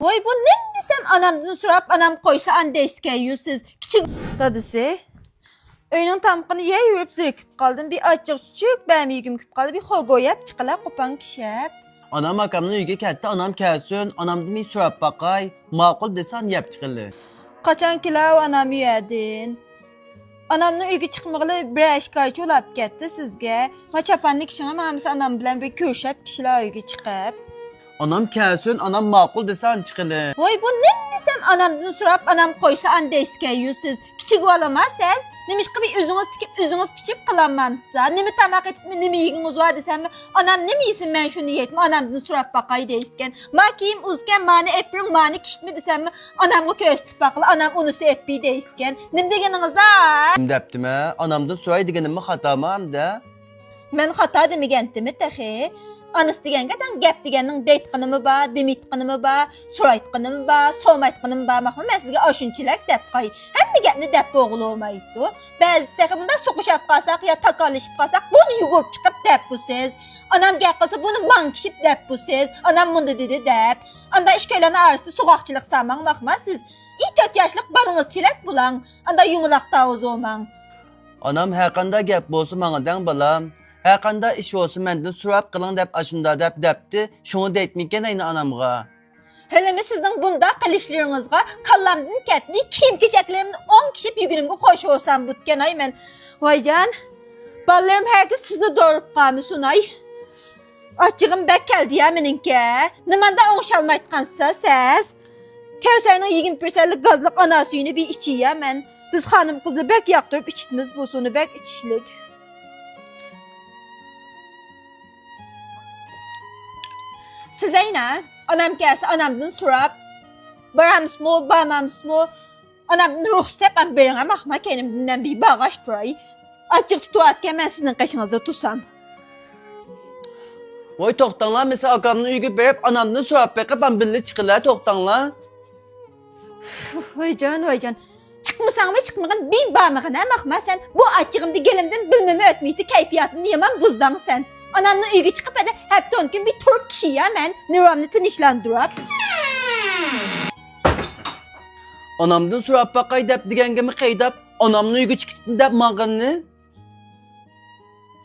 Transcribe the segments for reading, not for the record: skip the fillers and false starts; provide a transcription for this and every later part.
Voy bu ne desem anamdan sorap anam koysa anda iskeyüsiz. Kiçik dadısı. Öynün tamqını yeyip zirkip kaldım. Bir açık çocuk benim yüküm küp kaldı. Bir hol koyup çıkala kopan kişep. Anam akamın uyga ketdi, anam kelsin, anam demey so'rab baqay, ma'qul desan yap chiqili. Kaçan kilav anam yedin. Anamның uyga chiqmag'ili bir ashkaychi ulab ketdi sizga. Ma chapanli kishingam hamisi anam bilan bir ko'rishib kishilar uyga chiqib. Anam kelsin, anam ma'qul desan chiqili. Voy bu ne desem anamdan sorap anam koysa anda iskeyüsiz. Kichik olamazsiz. Nemişki bir üzünüz tikip üzünüz pichip kılanmamsızsa. Nemi tamak etip mi nemi yiyiniz var desem mi? Anam nemi yesin ben şunu yiyetme anamdan sorap bakay deysken. Ma kiyim uzken mani eprin mani kişitme desem mi? Anamga köstük bakılı anam unusu epi deysken. Nem degeniniz ha? Kim depdim ha? Anamdan so'ray deganimni xatoma hamda. Men hata demegentimi tehi? Anıs degengeden gep degenin deytqınımı ba, demitqınımı ba, soraytqınımı ba, solmaytqınımı ba. Maxma men sizge aşınçilek dep qay. Hemme gepni dep boğulu olmaydı. Bazı teximde soquşap qalsaq ya takalışıp qalsaq bunu yugurup çıkıp dep bu siz. Anam gep qalsa bunu mankişip dep bu siz. Anam bunu dedi dep. Anda işkelen arası soqaqçılıq saman baxma siz. 4 yaşlıq balınız çilek bulan. Anda yumulaq tavuz olman. Anam her qanday gap bo'lsa manga balam. Her qanday ish bo'lsa mendan so'rab qiling deb ashunda depdi. Shuni deytmikan ayni anamga. Helemi sizden bunda qilishleringizga kallamdan ketmey kiyim kechaklerimni 10 kişi yugurumga qo'shib olsam butgan ay men. Voycan, ballarım herkes sizni doğurup qalmısun ay. Açığım bek keldi ya meninki. Nimanda oğuşalmaytqansa siz? Kevser'nin 21 gazlık ana suyunu bir içiya men. Biz hanım kızı bek yaktırıp içitimiz bu sunu bek içişlik. Siz ayna, anam gelse anamdan sorap, baramız mı, barmamız mı, anamdan ruhsat ben birine bakma kendimden bir bağış duray. Açık tutuatken ben sizin kaşınızda tutsam. Voy to'xtanglar, mesela akamni uyga berib anamdan so'rab baqib ham birga chiqinglar, to'xtanglar. Voycan, çıkmasan mı çıkmagan bir bağmağına bakma sen. Bu açığımda gelimden bilmeme ötmeydi, keyfiyatını yaman buzdan sen. Anamla uyga çıkıp hep tonkin bir turp kişi ya men. Nuromni tinchlantirib. Anamdan so'rab baqay deb degangimi qaydab, anamni uyga chiqdim deb maqinni.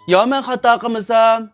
Ya men xato qilmasam,